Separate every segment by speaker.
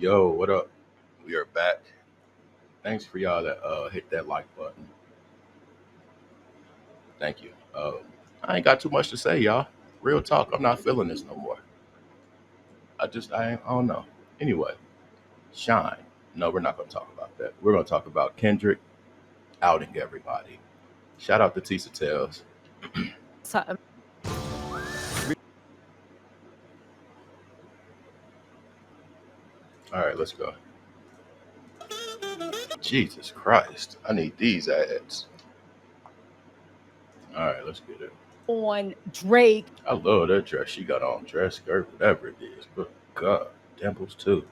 Speaker 1: Yo, what up? We are back. Thanks for y'all that hit that like button. Thank you. I ain't got too much to say, y'all. Real talk. I'm not feeling this no more. I don't know. Anyway, Shine. No, we're not gonna talk about that. We're gonna talk about Kendrick outing everybody. Shout out to Tisa Tales.
Speaker 2: Something.
Speaker 1: All right, let's go. Jesus Christ. I need these ads. All right, let's get it.
Speaker 2: On Drake,
Speaker 1: I love that dress she got on. Dress, skirt, whatever it is. But God, temples too.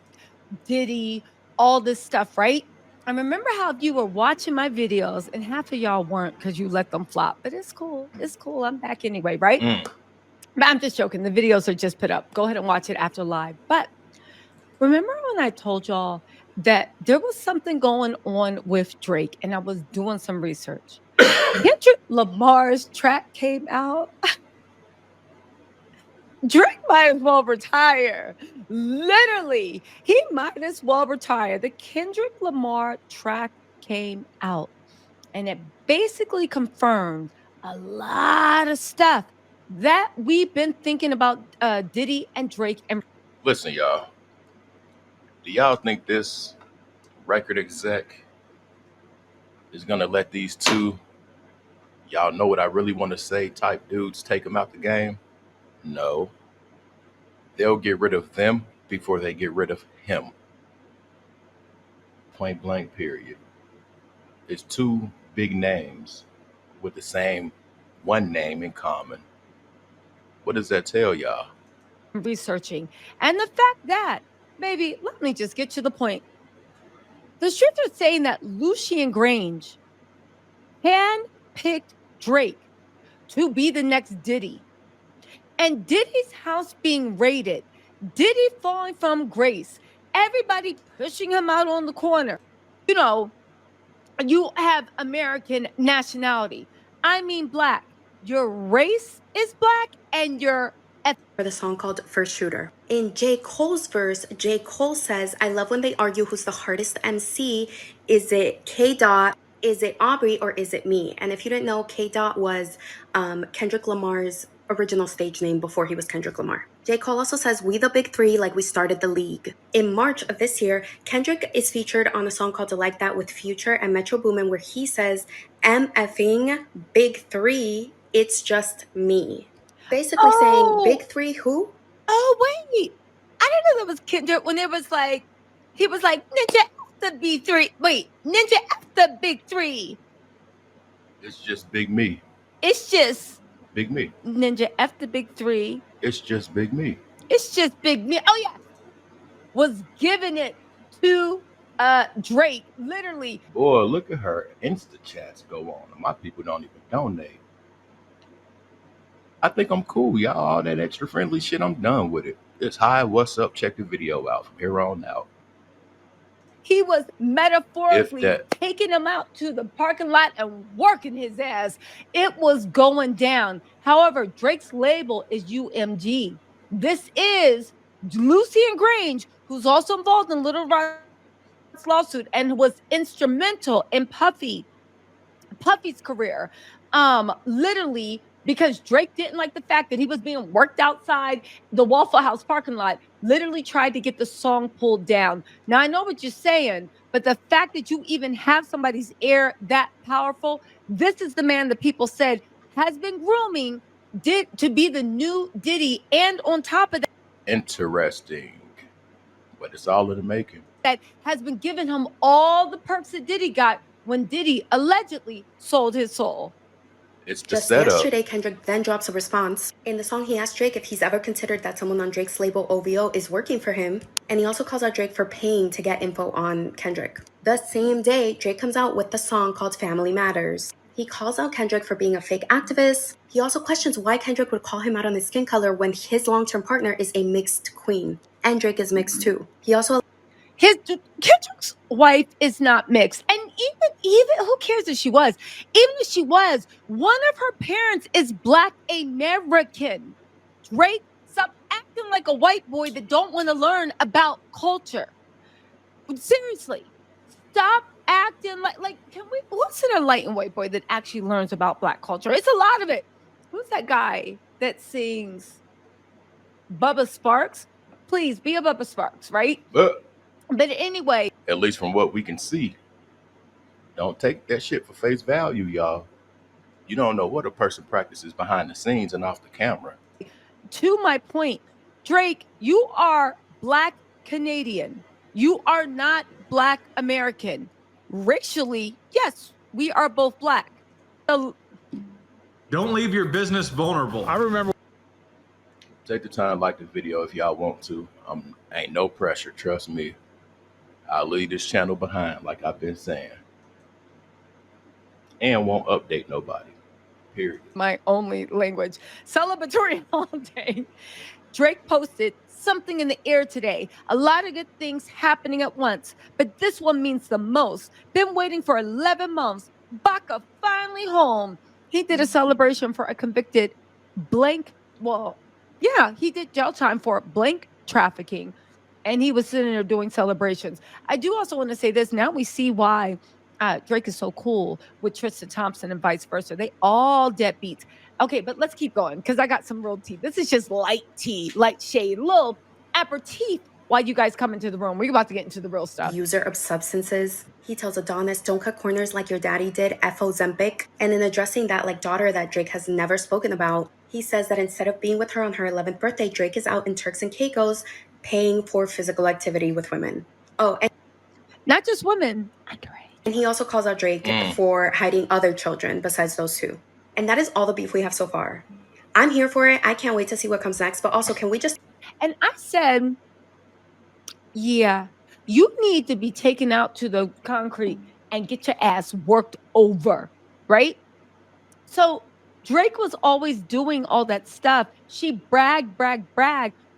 Speaker 2: Diddy, all this stuff, right? I remember how you were watching my videos and half of y'all weren't because you let them flop, but it's cool. It's cool. I'm back anyway, right?
Speaker 1: Mm.
Speaker 2: But I'm just joking. The videos are just put up. Go ahead and watch it after live. But remember when I told y'all that there was something going on with Drake and I was doing some research? Kendrick Lamar's track came out. Drake might as well retire. Literally, he might as well retire. The Kendrick Lamar track came out and it basically confirmed a lot of stuff that we've been thinking about Diddy and Drake. And
Speaker 1: Listen, y'all. Do y'all think this record exec is gonna let these two, y'all know what I really want to say, type dudes take them out the game? No. They'll get rid of them before they get rid of him. Point blank, period. It's two big names with the same one name in common. What does that tell y'all?
Speaker 2: researching. And the fact that, baby, let me just get to the point. The streets are saying that Lucien Grainge handpicked Drake to be the next Diddy. And Diddy's house being raided, Diddy falling from grace, everybody pushing him out on the corner. You know, you have American nationality. I mean, black. Your race is black and your
Speaker 3: for the song called First Shooter. In J. Cole's verse, J. Cole says, I love when they argue who's the hardest MC. Is it K. Dot? Is it Aubrey or is it me? And if you didn't know, K. Dot was Kendrick Lamar's original stage name before he was Kendrick Lamar. J. Cole also says, we the big three, like we started the league. In March of this year, Kendrick is featured on a song called Like That with Future and Metro Boomin, where he says, MFing big three, it's just me. Basically saying, big three who?
Speaker 2: Oh, wait. I didn't know that was Kendrick when it was like, he was like, Ninja F the B3. Wait, Ninja F the big three.
Speaker 1: It's just big me.
Speaker 2: It's just
Speaker 1: Big me.
Speaker 2: Ninja F the big three.
Speaker 1: It's just big me.
Speaker 2: It's just big me. Oh, yeah. Was giving it to Drake, literally.
Speaker 1: Boy, look at her Insta chats go on. My people don't even donate. I think I'm cool, y'all. All that extra friendly shit, I'm done with it. It's hi, what's up? Check the video out from here on out.
Speaker 2: He was metaphorically
Speaker 1: If that-
Speaker 2: taking him out to the parking lot and working his ass. It was going down. However, Drake's label is UMG. This is Lucien Grainge, who's also involved in Little Rod's lawsuit and was instrumental in Puffy's career. Literally, because Drake didn't like the fact that he was being worked outside the Waffle House parking lot, literally tried to get the song pulled down. Now, I know what you're saying, but the fact that you even have somebody's ear that powerful, this is the man that people said has been grooming to be the new Diddy. And on top of that,
Speaker 1: interesting. But it's all in the making.
Speaker 2: That has been giving him all the perks that Diddy got when Diddy allegedly sold his soul.
Speaker 1: It's the
Speaker 3: Just
Speaker 1: setup.
Speaker 3: yesterday, Kendrick then drops a response. In the song, he asked Drake if he's ever considered that someone on Drake's label OVO is working for him. And he also calls out Drake for paying to get info on Kendrick. The same day, Drake comes out with the song called Family Matters. He calls out Kendrick for being a fake activist. He also questions why Kendrick would call him out on his skin color when his long-term partner is a mixed queen. And Drake is mixed too. He also
Speaker 2: Kendrick's wife is not mixed. And even who cares if she was? Even if she was, one of her parents is Black American. Drake, stop acting like a white boy that don't want to learn about culture. Seriously, stop acting like can we what's an enlightened white boy that actually learns about Black culture? It's a lot of it. Who's that guy that sings Bubba Sparks? Please be a Bubba Sparks, right?
Speaker 1: But
Speaker 2: Anyway,
Speaker 1: at least from what we can see, don't take that shit for face value, y'all. You don't know what a person practices behind the scenes and off the camera.
Speaker 2: to my point, Drake, you are Black Canadian. You are not Black American. Racially, yes, we are both Black. So
Speaker 4: Don't leave your business vulnerable.
Speaker 5: I remember.
Speaker 1: Take the time, like the video if y'all want to. Ain't no pressure, trust me. I'll leave this channel behind, like I've been saying. And won't update nobody. Period.
Speaker 2: my only language. Celebratory holiday. Drake posted something in the air today. A lot of good things happening at once, but this one means the most. Been waiting for 11 months. Baka finally home. He did a celebration for a convicted blank. Well, yeah, he did jail time for blank trafficking. And he was sitting there doing celebrations. I do also want to say this. Now we see why Drake is so cool with Tristan Thompson and vice versa. They all deadbeats. Okay, but let's keep going because I got some real tea. This is just light tea, light shade, little aperitif while you guys come into the room. We're about to get into the real stuff.
Speaker 3: User of substances. He tells Adonis, don't cut corners like your daddy did, F-O-Zempic. And in addressing that daughter that Drake has never spoken about, he says that instead of being with her on her 11th birthday, Drake is out in Turks and Caicos paying for physical activity with women. Oh, and
Speaker 2: not just women, underage.
Speaker 3: And he also calls out Drake for hiding other children besides those two. And that is all the beef we have so far. I'm here for it. I can't wait to see what comes next. But also, can we just...
Speaker 2: And I said, yeah, you need to be taken out to the concrete and get your ass worked over, right? So Drake was always doing all that stuff. She bragged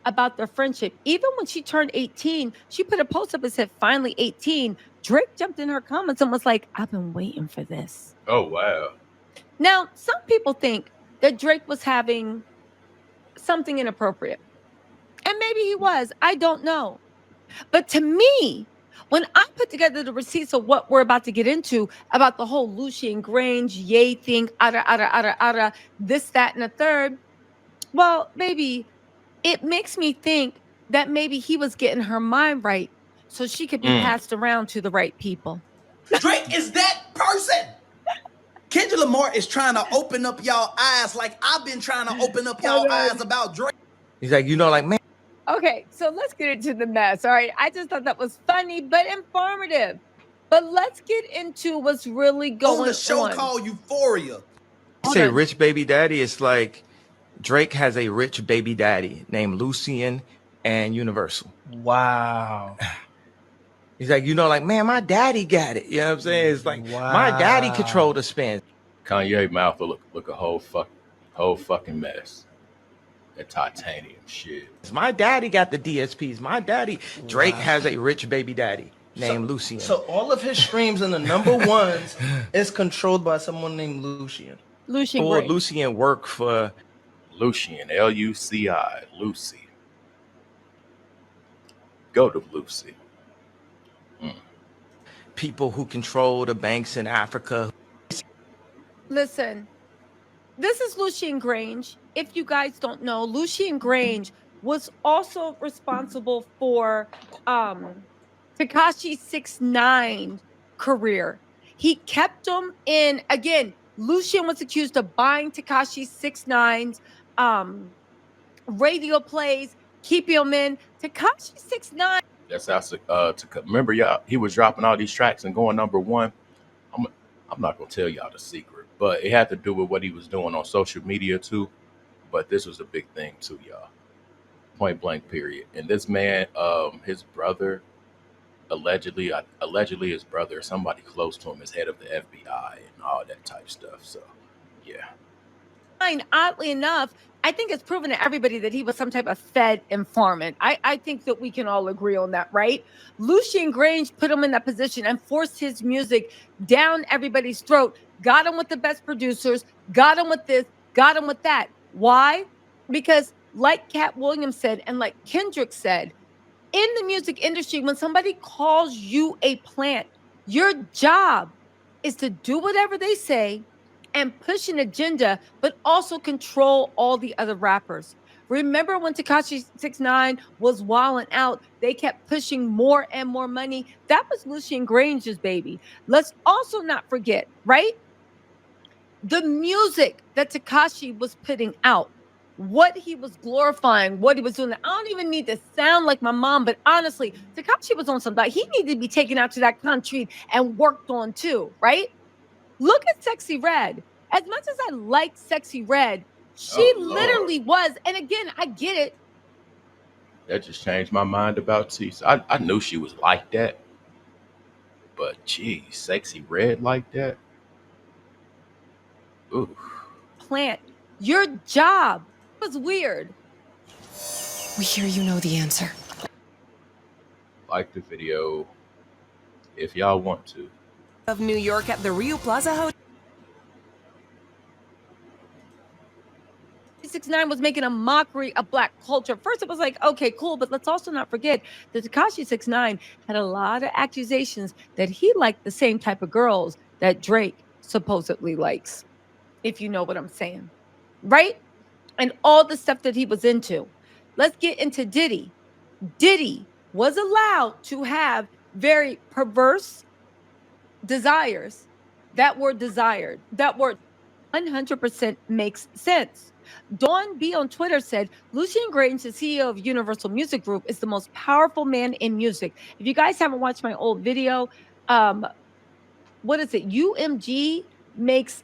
Speaker 2: about their friendship. Even when she turned 18, she put a post up and said, finally 18. Drake jumped in her comments and was like, I've been waiting for this.
Speaker 1: Oh, wow.
Speaker 2: Now, some people think that Drake was having something inappropriate. And maybe he was. I don't know. But to me, when I put together the receipts of what we're about to get into about the whole Lucien Grainge, Ye thing, this, that, and the third, well, baby, it makes me think that maybe he was getting her mind right so she could be passed around to the right people.
Speaker 6: Drake is that person. Kendrick Lamar is trying to open up y'all eyes like I've been trying to open up y'all eyes about Drake.
Speaker 5: He's like, like, man.
Speaker 2: Okay, so let's get into the mess. All right. I just thought that was funny, but informative. But let's get into what's really going on.
Speaker 6: On the show called Euphoria.
Speaker 5: Say rich baby daddy. It's like Drake has a rich baby daddy named Lucien and Universal.
Speaker 7: Wow.
Speaker 5: He's like, like, man, my daddy got it. You know what I'm saying? It's like, my daddy controlled the spend.
Speaker 1: Kanye mouth will look a whole fucking mess. That titanium shit.
Speaker 5: My daddy got the DSPs. My daddy, Drake has a rich baby daddy named Lucien.
Speaker 7: So all of his streams in the number ones is controlled by someone named Lucien.
Speaker 2: Lucien
Speaker 5: Or
Speaker 2: Grainge.
Speaker 5: Lucien work for
Speaker 1: Lucien, Luci, Lucy. Go to Lucy.
Speaker 5: people who control the banks in Africa.
Speaker 2: Listen, this is Lucien Grainge. If you guys don't know, Lucien Grainge was also responsible for Tekashi 6ix9ine career. He kept him in. Again, Lucien was accused of buying Tekashi 6ix9ine's radio plays, keeping him in. Tekashi 6ix9ine.
Speaker 1: That's how remember, y'all, he was dropping all these tracks and going number one. I'm not gonna tell y'all the secret, but it had to do with what he was doing on social media too. But this was a big thing too, y'all. Point blank, period. And this man, his brother, allegedly his brother, somebody close to him, is head of the FBI and all that type stuff. So, yeah.
Speaker 2: Oddly enough, I think it's proven to everybody that he was some type of Fed informant. I think that we can all agree on that, right? Lucien Grainge put him in that position and forced his music down everybody's throat. Got him with the best producers, got him with this, got him with that. Why? Because like Cat Williams said, and like Kendrick said, in the music industry, when somebody calls you a plant, your job is to do whatever they say and push an agenda, but also control all the other rappers. Remember when Tekashi 6ix9ine was wilding out, they kept pushing more and more money. That was Lucien Grainge's baby. Let's also not forget, right? The music that Tekashi was putting out, what he was glorifying, what he was doing. I don't even need to sound like my mom, but honestly, Tekashi was on something. He needed to be taken out to that country and worked on too, right? Look at Sexy Red. As much as I like Sexy Red, she literally was. And again, I get it.
Speaker 1: That just changed my mind about Tisa. I knew she was like that, but geez, Sexy Red like that? Ooh.
Speaker 2: Plant, your job was weird.
Speaker 8: We hear you know the answer.
Speaker 1: Like the video if y'all want to.
Speaker 8: Of New York at the Rio Plaza Hotel.
Speaker 2: 6ix9ine was making a mockery of Black culture. First, it was like, okay, cool, but let's also not forget that Tekashi 6ix9ine had a lot of accusations that he liked the same type of girls that Drake supposedly likes, if you know what I'm saying, right? And all the stuff that he was into. Let's get into Diddy. Diddy was allowed to have very perverse desires that were desired, that were 100% makes sense. Dawn B on Twitter said, Lucien Grainge, the CEO of Universal Music Group, is the most powerful man in music. If you guys haven't watched my old video, what is it? UMG makes,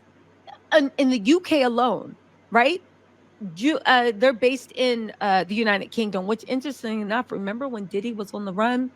Speaker 2: in the UK alone, right? They're based in the United Kingdom, which, interesting enough, remember when Diddy was on the run?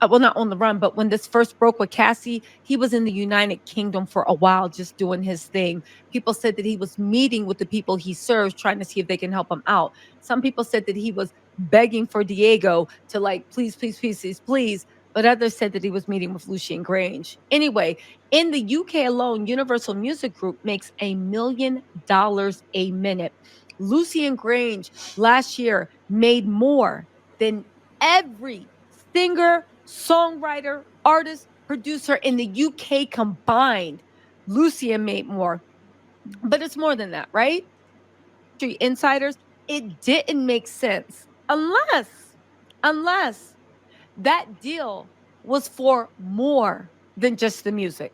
Speaker 2: Well, not on the run, but when this first broke with Cassie, he was in the United Kingdom for a while, just doing his thing. People said that he was meeting with the people he serves, trying to see if they can help him out. Some people said that he was begging for Diego to, like, please, please, please, please, please. But others said that he was meeting with Lucien Grainge. Anyway, in the UK alone, Universal Music Group makes $1 million a minute. Lucien Grainge last year made more than every singer, songwriter, artist, producer in the UK combined. Lucien made more. But it's more than that, right? Insiders, it didn't make sense unless that deal was for more than just the music.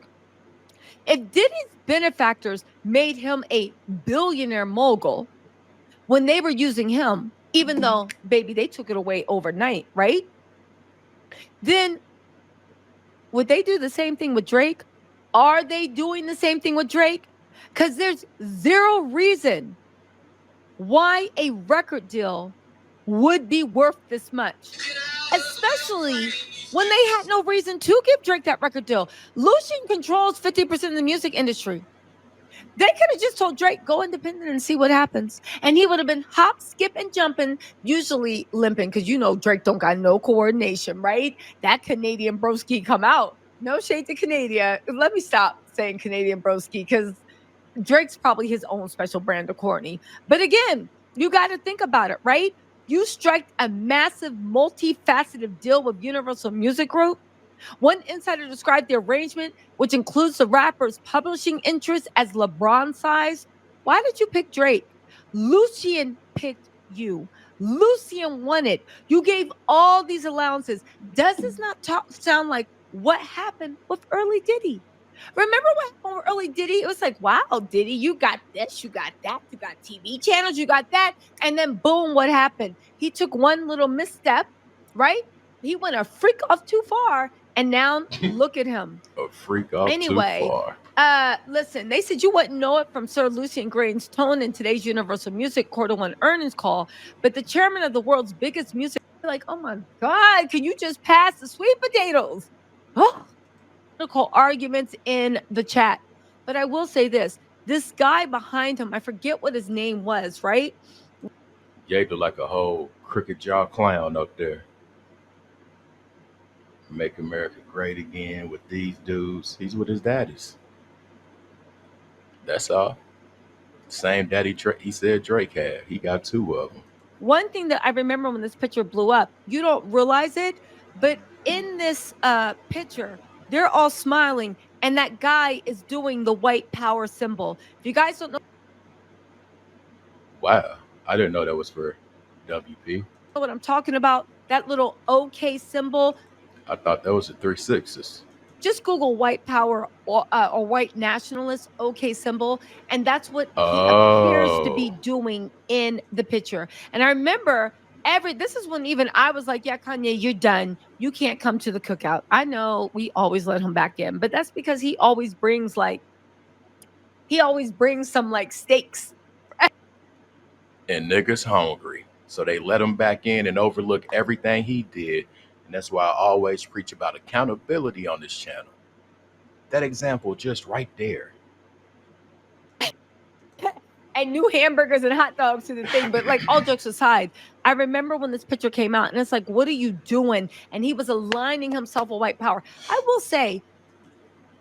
Speaker 2: If Diddy's benefactors made him a billionaire mogul when they were using him, even though, baby, they took it away overnight, right? Then would they do the same thing with Drake? Are they doing the same thing with Drake? Because there's zero reason why a record deal would be worth this much, especially when they had no reason to give Drake that record deal. Lucien controls 50% of the music industry. They could have just told Drake, go independent and see what happens. And he would have been hop, skip, and jumping, usually limping, because you know Drake don't got no coordination, right? That Canadian broski come out. No shade to Canada. Let me stop saying Canadian broski, because Drake's probably his own special brand of corny. But again, you got to think about it, right? You strike a massive, multifaceted deal with Universal Music Group. One insider described the arrangement, which includes the rapper's publishing interest, as LeBron size. Why did you pick Drake? Lucien picked you. Lucien won it. You gave all these allowances. Does this not sound like what happened with early Diddy? Remember what happened with early Diddy? It was like, wow, Diddy, you got this, you got that, you got TV channels, you got that. And then boom, what happened? He took one little misstep, right? He went a freak off too far. And now look at him.
Speaker 1: A freak off too far.
Speaker 2: Listen, they said you wouldn't know it from Sir Lucien Grainge's tone in today's Universal Music Q1 earnings call, but the chairman of the world's biggest music, like, oh my God, can you just pass the sweet potatoes? Oh, political arguments in the chat. But I will say this guy behind him, I forget what his name was, right?
Speaker 1: Gave to like a whole crooked jaw clown up there. Make America great again with these dudes. He's with his daddies. That's all. Same daddy he said Drake had. He got two of them.
Speaker 2: One thing that I remember when this picture blew up, you don't realize it, but in this picture, they're all smiling, and that guy is doing the white power symbol. If you guys don't know
Speaker 1: Wow, I didn't know that was for WP.
Speaker 2: what I'm talking about, that little OK symbol,
Speaker 1: I thought that was the 3 6s.
Speaker 2: just Google white power or white nationalist OK symbol, and that's what he appears to be
Speaker 1: Oh,
Speaker 2: doing in the picture. And I remember this is when even I was like, yeah, Kanye, you're done. You can't come to the cookout. I know we always let him back in, but that's because he always brings some like steaks.
Speaker 1: and niggas hungry. So they let him back in and overlook everything he did. And that's why I always preach about accountability on this channel. That example just right there.
Speaker 2: And new hamburgers and hot dogs to the thing. But like all jokes aside, I remember when this picture came out and it's like, what are you doing? And he was aligning himself with white power. I will say,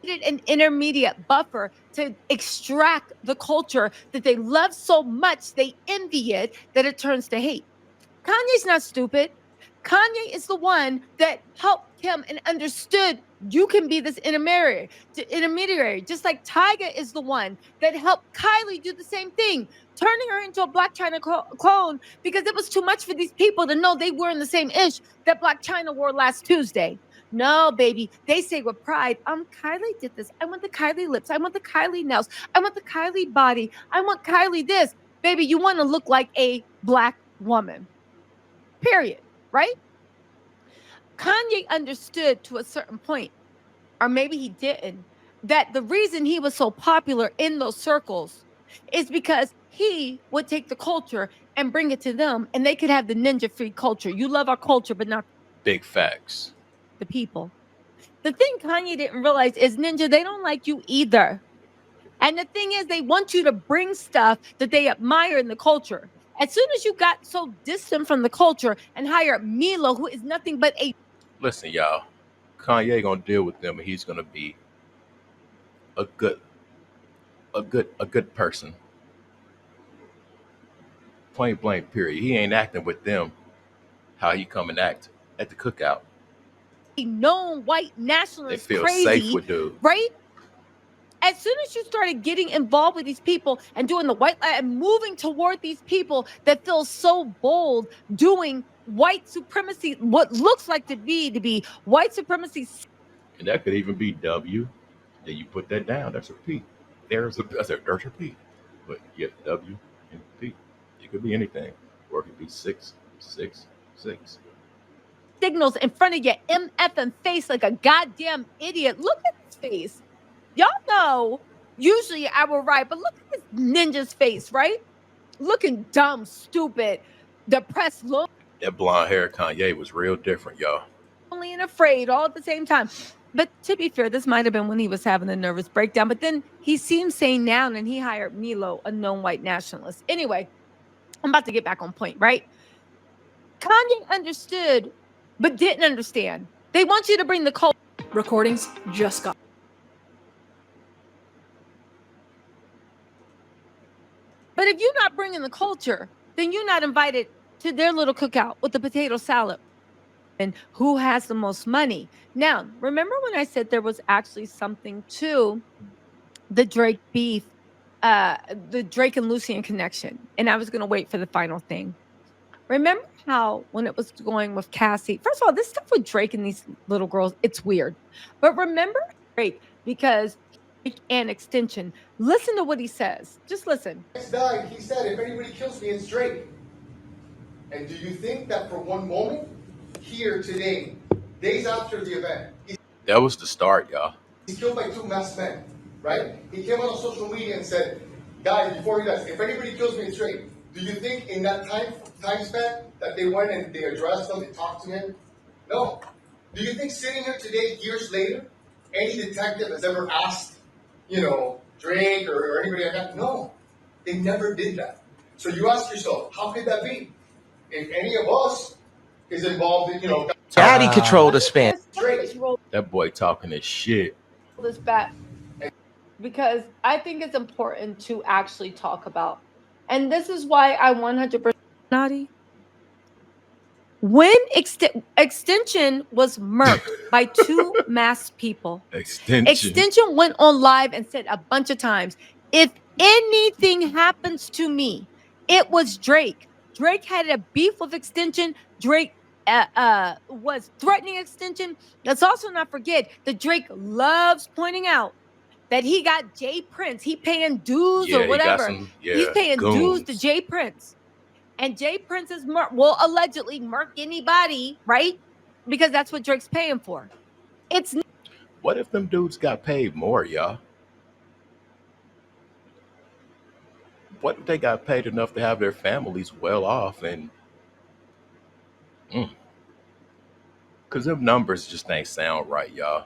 Speaker 2: an intermediate buffer to extract the culture that they love so much, they envy it, that it turns to hate. Kanye's not stupid. Kanye is the one that helped him and understood you can be this intermediary. Just like Tyga is the one that helped Kylie do the same thing, turning her into a Black China clone because it was too much for these people to know they were in the same ish that Black China wore last Tuesday. No, baby. They say with pride, Kylie did this. I want the Kylie lips. I want the Kylie nails. I want the Kylie body. I want Kylie this. Baby, you want to look like a Black woman. Period. Right? Kanye understood to a certain point, or maybe he didn't, that the reason he was so popular in those circles is because he would take the culture and bring it to them, and they could have the ninja free culture. You love our culture, but not
Speaker 1: Big facts.
Speaker 2: the people. The thing Kanye didn't realize is, Ninja, they don't like you either. And the thing is, they want you to bring stuff that they admire in the culture. As soon as you got so distant from the culture and hired Milo, who is nothing but a
Speaker 1: Listen, y'all. Kanye gonna deal with them, and he's gonna be a good person. Point blank. Period. He ain't acting with them how he come and act at the cookout.
Speaker 2: known white
Speaker 1: They
Speaker 2: nationalist
Speaker 1: feel
Speaker 2: crazy,
Speaker 1: safe with dude.
Speaker 2: right? As soon as you started getting involved with these people and doing the white and moving toward these people that feel so bold, doing white supremacy, what looks like to be white supremacy.
Speaker 1: And that could even be W. Then you put that down. That's a P. There's a P. But yeah, W and P. It could be anything. Or it could be 666.
Speaker 2: Signals in front of your MFing face like a goddamn idiot. Look at his face. Y'all know, usually I will write, but look at this ninja's face, right? Looking dumb, stupid, depressed, lonely,
Speaker 1: That blonde hair Kanye was real different, y'all.
Speaker 2: and afraid all at the same time. But to be fair, this might have been when he was having a nervous breakdown. But then he seems sane now, and he hired Milo, a known white nationalist. Anyway, I'm about to get back on point, right? Kanye understood, but didn't understand. They want you to bring the culture.
Speaker 8: Recordings just got.
Speaker 2: But if you're not bringing the culture, then you're not invited to their little cookout with the potato salad. And who has the most money? Now, remember when I said there was actually something to the Drake beef, the Drake and Lucien connection, and I was going to wait for the final thing. Remember how when it was going with Cassie, first of all, this stuff with Drake and these little girls, it's weird. But remember Drake, because and extension. Listen to what he says. Just listen.
Speaker 9: Died, he said, if anybody kills me, it's Drake. And do you think that for one moment, here today, days after the event,
Speaker 1: That was the start, y'all.
Speaker 9: he's killed by 2 masked men, right? He came on social media and said, guys, before he dies, if anybody kills me, it's Drake. Do you think in that time span that they went and they addressed him, they talked to him? No. Do you think sitting here today, years later, any detective has ever asked, Drake or anybody like that? No. They never did that. So you ask yourself, how could that be? If any of us is involved in,
Speaker 5: Daddy controlled the spin.
Speaker 1: That boy talking his shit.
Speaker 2: This back because I think it's important to actually talk about, and this is why I 100% naughty. When Extension was murked by two masked people, Extension went on live and said a bunch of times, if anything happens to me, it was Drake. Drake had a beef with Extension. Drake was threatening Extension. Let's also not forget that Drake loves pointing out that he got Jay Prince. He paying dues or whatever. He's paying dues to Jay Prince. And Jay Prince's will allegedly murk anybody, right? Because that's what Drake's paying for. It's
Speaker 1: What if them dudes got paid more, y'all? What if they got paid enough to have their families well off and because them numbers just ain't sound right, y'all.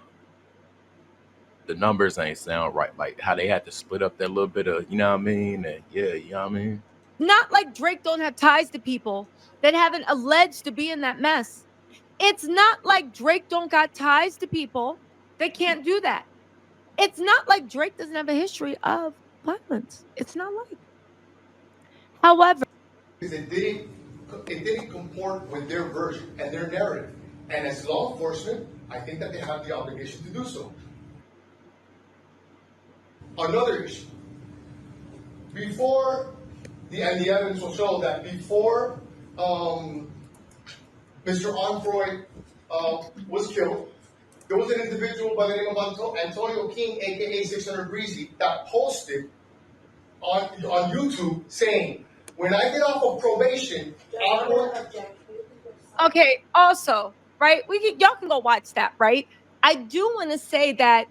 Speaker 1: The numbers ain't sound right. Like how they had to split up that little bit of, you know what I mean? And yeah, you know what I mean?
Speaker 2: not like Drake don't have ties to people that haven't alleged to be in that mess. It's not like Drake don't got ties to people that can't do that. It's not like Drake doesn't have a history of violence. It's not like. However,
Speaker 9: it didn't comport with their version and their narrative. And as law enforcement, I think that they have the obligation to do so. Another issue. Before, the evidence will show that before Mr. Onfroy was killed, there was an individual by the name of Antonio King, aka 600 Breezy, that posted on YouTube saying, when I get off of probation, I'm going to...
Speaker 2: Okay, also, right? Y'all can go watch that, right? I do want to say that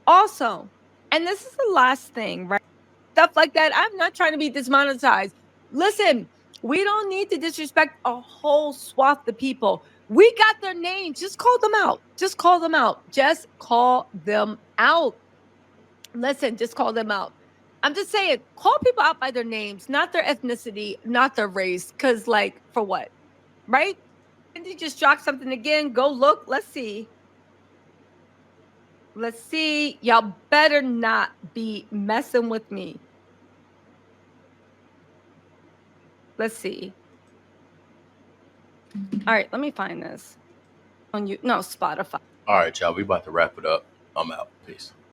Speaker 2: also, and this is the last thing, right? Stuff like that. I'm not trying to be dismonetized. Listen, we don't need to disrespect a whole swath of people. We got their names. Just call them out. Just call them out. Just call them out. Listen, just call them out. I'm just saying, call people out by their names, not their ethnicity, not their race. Because, like, for what? Right? And he just dropped something again. Go look. Let's see. Let's see. Y'all better not be messing with me. Let's see. All right, let me find this on you. No, Spotify.
Speaker 1: All right, y'all. We about to wrap it up. I'm out. Peace.